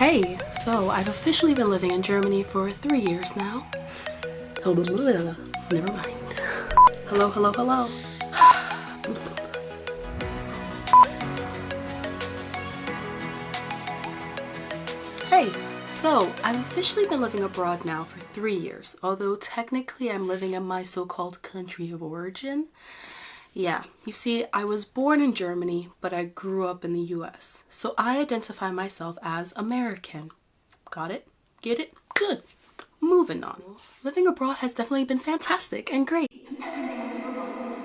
Hey, so I've officially been living in Germany for 3 years now. Oh, never mind. Hello, hello, hello. Hey, so I've officially been living abroad now for 3 years, although technically I'm living in my so-called country of origin. Yeah, you see, I was born in Germany, but I grew up in the US, so I identify myself as American. Got it? Get it? Good. Moving on. Living abroad has definitely been fantastic and great. Everything I ever wanted it to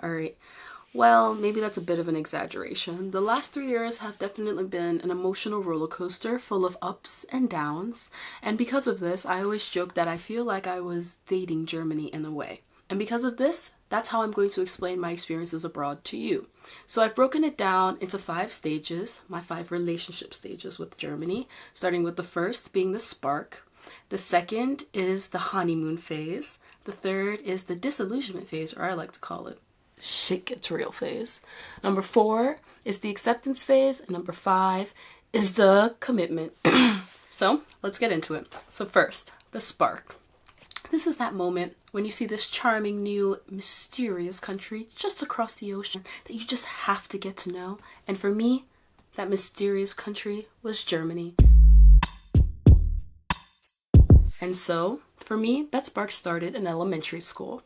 be. Alright. Well, maybe that's a bit of an exaggeration. The last 3 years have definitely been an emotional roller coaster full of ups and downs. And because of this, I always joke that I feel like I was dating Germany in a way. And because of this, that's how I'm going to explain my experiences abroad to you. So I've broken it down into 5 stages, my 5 relationship stages with Germany, starting with the first being the spark. The second is the honeymoon phase. The third is the disillusionment phase, or I like to call it shit gets real phase. Number 4 is the acceptance phase, and number 5 is the commitment. So let's get into it. So first, the spark. This is that moment when you see this charming, new, mysterious country just across the ocean that you just have to get to know. And for me, that mysterious country was Germany. And so, for me, that spark started in elementary school.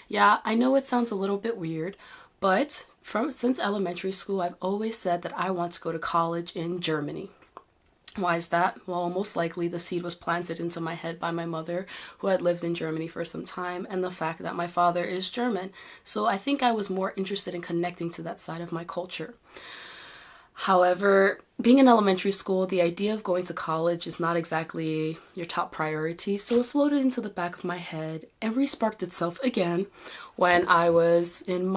Yeah, I know it sounds a little bit weird, but since elementary school, I've always said that I want to go to college in Germany. Why is that? Well, most likely the seed was planted into my head by my mother, who had lived in Germany for some time, and the fact that my father is German. So I think I was more interested in connecting to that side of my culture. However, being in elementary school, the idea of going to college is not exactly your top priority, so it floated into the back of my head and re-sparked itself again when I was in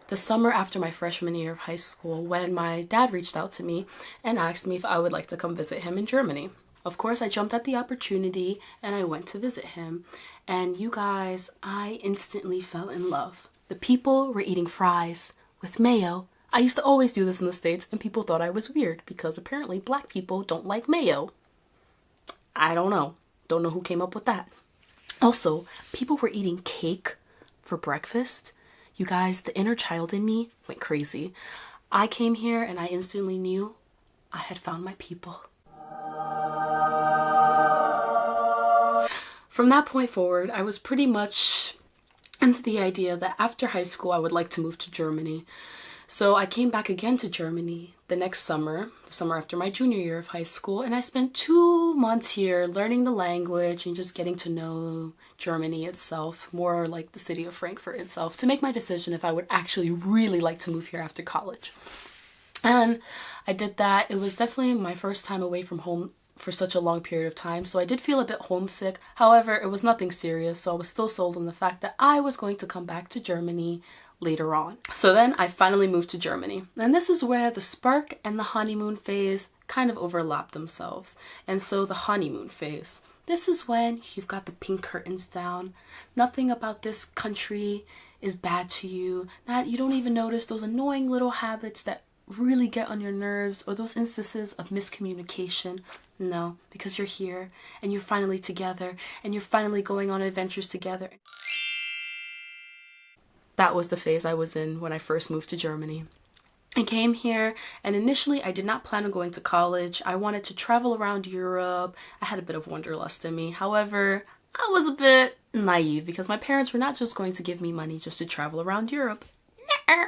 the summer after my freshman year of high school, when my dad reached out to me and asked me if I would like to come visit him in Germany. Of course, I jumped at the opportunity and I went to visit him. And you guys, I instantly fell in love. The people were eating fries with mayo. I used to always do this in the States and people thought I was weird because apparently black people don't like mayo. I don't know. Don't know who came up with that. Also, people were eating cake for breakfast. You guys, the inner child in me went crazy. I came here and I instantly knew I had found my people. From that point forward, I was pretty much into the idea that after high school, I would like to move to Germany. So I came back again to Germany the next summer, the summer after my junior year of high school, and I spent 2 months here learning the language and just getting to know Germany itself, more like the city of Frankfurt itself, to make my decision if I would actually really like to move here after college. And I did that. It was definitely my first time away from home for such a long period of time, so I did feel a bit homesick. However, it was nothing serious, so I was still sold on the fact that I was going to come back to Germany later on. So then I finally moved to Germany. And this is where the spark and the honeymoon phase kind of overlap themselves. And so the honeymoon phase. This is when you've got the pink curtains down. Nothing about this country is bad to you. You don't even notice those annoying little habits that really get on your nerves or those instances of miscommunication. No, because you're here and you're finally together and you're finally going on adventures together. That was the phase I was in when I first moved to Germany. I came here and initially I did not plan on going to college. I wanted to travel around Europe. I had a bit of wanderlust in me. However, I was a bit naive because my parents were not just going to give me money just to travel around Europe. Nuh-uh.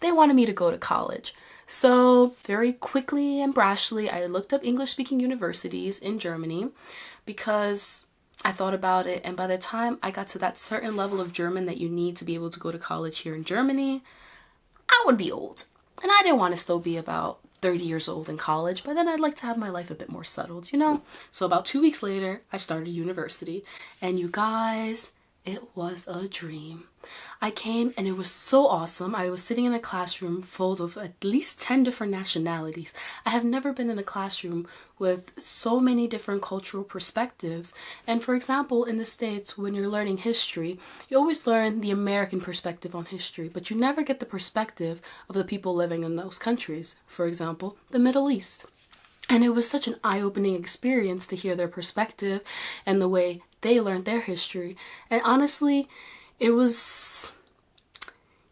They wanted me to go to college. So very quickly and brashly, I looked up English-speaking universities in Germany because I thought about it, and by the time I got to that certain level of German that you need to be able to go to college here in Germany, I would be old. And I didn't want to still be about 30 years old in college, but then I'd like to have my life a bit more settled, you know? So about 2 weeks later, I started university. And you guys, it was a dream. I came and it was so awesome. I was sitting in a classroom full of at least 10 different nationalities. I have never been in a classroom with so many different cultural perspectives. And for example, in the States, when you're learning history, you always learn the American perspective on history, but you never get the perspective of the people living in those countries. For example, the Middle East. And it was such an eye-opening experience to hear their perspective and the way they learned their history. And honestly, it was,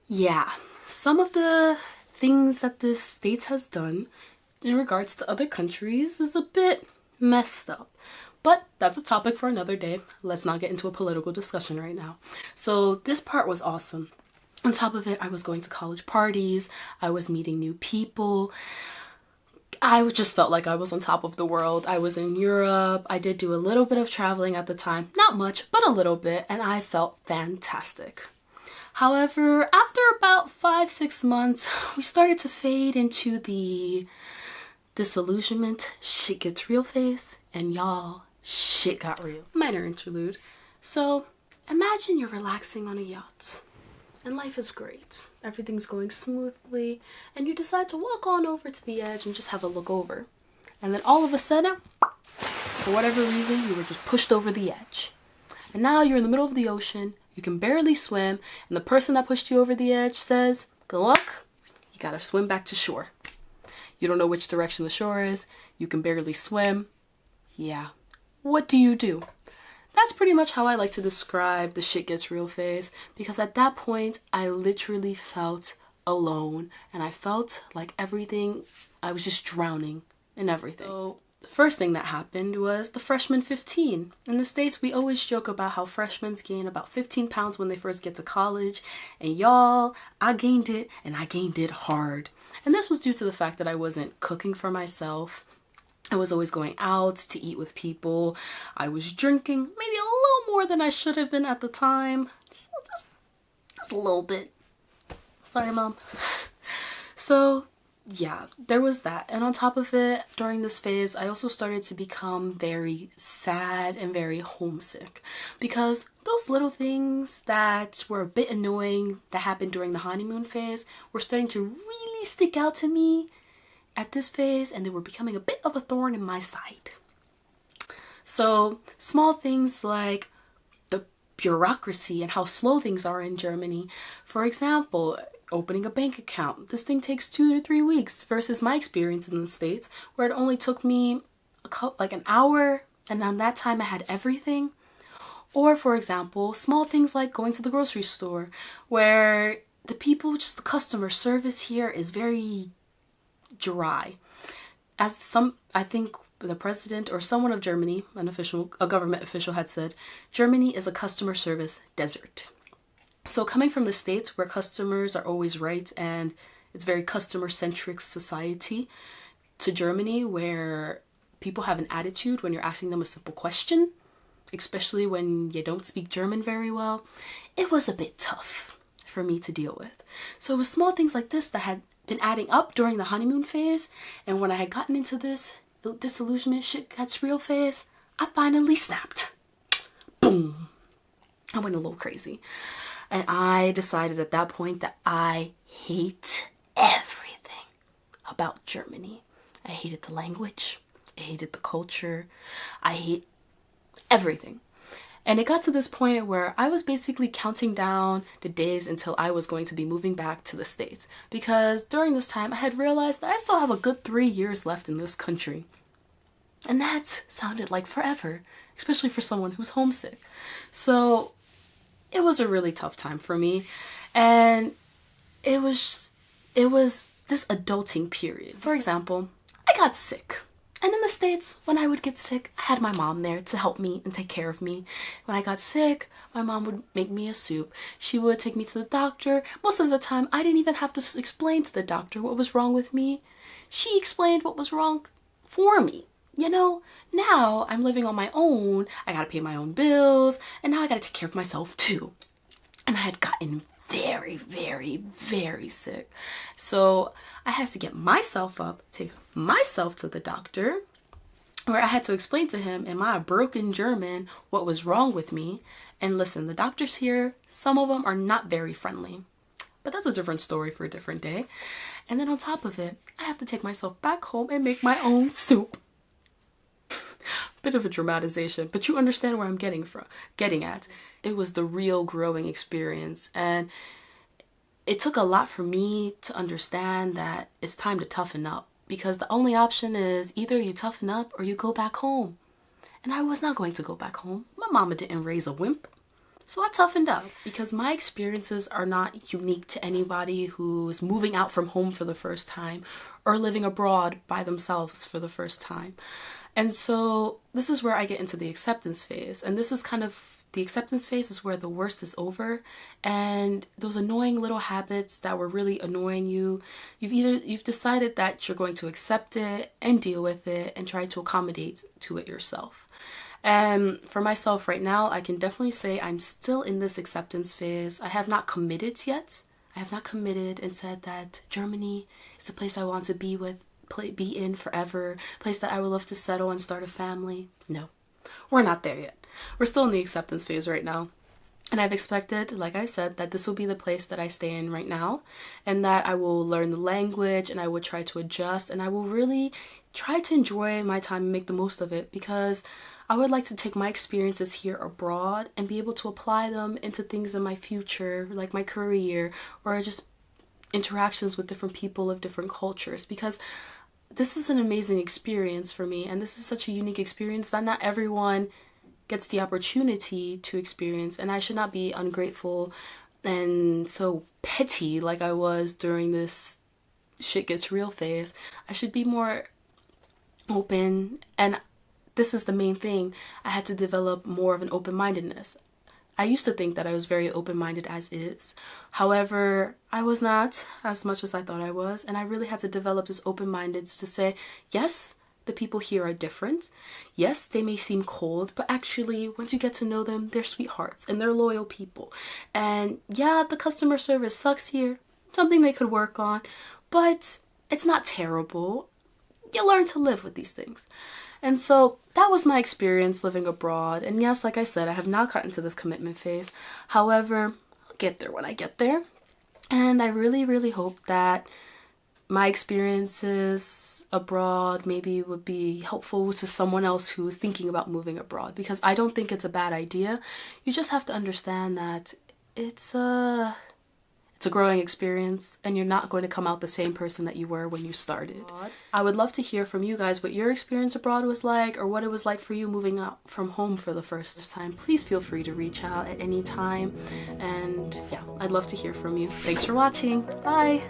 yeah, some of the things that the States has done in regards to other countries is a bit messed up. But that's a topic for another day. Let's not get into a political discussion right now. So this part was awesome. On top of it, I was going to college parties. I was meeting new people. I just felt like I was on top of the world. I was in Europe. I did do a little bit of traveling at the time. Not much, but a little bit. And I felt fantastic. However, after about 5-6 months, we started to fade into the disillusionment, shit gets real phase. And y'all, shit got real. Minor interlude. So, imagine you're relaxing on a yacht. And life is great. Everything's going smoothly, and you decide to walk on over to the edge and just have a look over. And then all of a sudden, for whatever reason, you were just pushed over the edge. And now you're in the middle of the ocean, you can barely swim, and the person that pushed you over the edge says, good luck, you gotta swim back to shore. You don't know which direction the shore is, you can barely swim. Yeah. What do you do? That's pretty much how I like to describe the shit gets real phase, because at that point I literally felt alone and I felt like everything, I was just drowning in everything. So the first thing that happened was the freshman 15. In the States, we always joke about how freshmen gain about 15 pounds when they first get to college, and y'all, I gained it, and I gained it hard. And this was due to the fact that I wasn't cooking for myself. I was always going out to eat with people. I was drinking maybe a little more than I should have been at the time. Just a little bit. Sorry, Mom. So, yeah, there was that. And on top of it, during this phase, I also started to become very sad and very homesick. Because those little things that were a bit annoying that happened during the honeymoon phase were starting to really stick out to me at this phase, and they were becoming a bit of a thorn in my side. So small things like the bureaucracy and how slow things are in Germany. For example, opening a bank account. This thing takes 2 to 3 weeks versus my experience in the States where it only took me like an hour, and on that time I had everything. Or for example, small things like going to the grocery store where the people, just the customer service here is very dry. I think the president or someone of Germany, a government official had said, Germany is a customer service desert. So coming from the States where customers are always right and it's very customer-centric society, to Germany where people have an attitude when you're asking them a simple question, especially when you don't speak German very well, it was a bit tough for me to deal with. So it was small things like this that had been adding up during the honeymoon phase, and when I had gotten into this disillusionment shit gets real phase, I finally snapped. Boom. I went a little crazy. And I decided at that point that I hate everything about Germany. I hated the language. I hated the culture. I hate everything. And it got to this point where I was basically counting down the days until I was going to be moving back to the States. Because during this time, I had realized that I still have a good 3 years left in this country. And that sounded like forever, especially for someone who's homesick. So it was a really tough time for me. And it was this adulting period. For example, I got sick. And in the States, when I would get sick, I had my mom there to help me and take care of me. When I got sick, my mom would make me a soup. She would take me to the doctor. Most of the time, I didn't even have to explain to the doctor what was wrong with me. She explained what was wrong for me. You know, now I'm living on my own. I gotta pay my own bills. And now I gotta take care of myself too. And I had gotten very, very, very sick. So I had to get myself up, take myself to the doctor, where I had to explain to him in my broken German what was wrong with me. And listen, the doctors here, some of them are not very friendly. But that's a different story for a different day. And then on top of it, I have to take myself back home and make my own soup. Bit of a dramatization, but you understand where I'm getting at. It was the real growing experience, and it took a lot for me to understand that it's time to toughen up, because the only option is either you toughen up or you go back home. And I was not going to go back home. My mama didn't raise a wimp. So I toughened up, because my experiences are not unique to anybody who's moving out from home for the first time or living abroad by themselves for the first time. And so this is where I get into the acceptance phase. And this is kind of, the acceptance phase is where the worst is over. And those annoying little habits that were really annoying you, you've decided that you're going to accept it and deal with it and try to accommodate to it yourself. And for myself right now, I can definitely say I'm still in this acceptance phase. I have not committed yet. I have not committed and said that Germany is the place I want to be in forever, place that I would love to settle and start a family. No, we're not there yet. We're still in the acceptance phase right now. And I've expected, like I said, that this will be the place that I stay in right now, and that I will learn the language and I will try to adjust, and I will really try to enjoy my time and make the most of it, because I would like to take my experiences here abroad and be able to apply them into things in my future, like my career, or just interactions with different people of different cultures, because this is an amazing experience for me, and this is such a unique experience that not everyone gets the opportunity to experience, and I should not be ungrateful and so petty like I was during this shit gets real phase. I should be more open, and this is the main thing. I had to develop more of an open-mindedness. I used to think that I was very open-minded as is. However, I was not as much as I thought I was, and I really had to develop this open-mindedness to say, yes, the people here are different. Yes, they may seem cold, but actually, once you get to know them, they're sweethearts and they're loyal people. And yeah, the customer service sucks here, something they could work on, but it's not terrible. You learn to live with these things. And so that was my experience living abroad. And yes, like I said, I have not gotten to this commitment phase. However, I'll get there when I get there. And I really, really hope that my experiences abroad maybe would be helpful to someone else who is thinking about moving abroad, because I don't think it's a bad idea. You just have to understand that it's a growing experience, and you're not going to come out the same person that you were when you started. I would love to hear from you guys what your experience abroad was like, or what it was like for you moving out from home for the first time. Please feel free to reach out at any time, and yeah, I'd love to hear from you. Thanks for watching. Bye!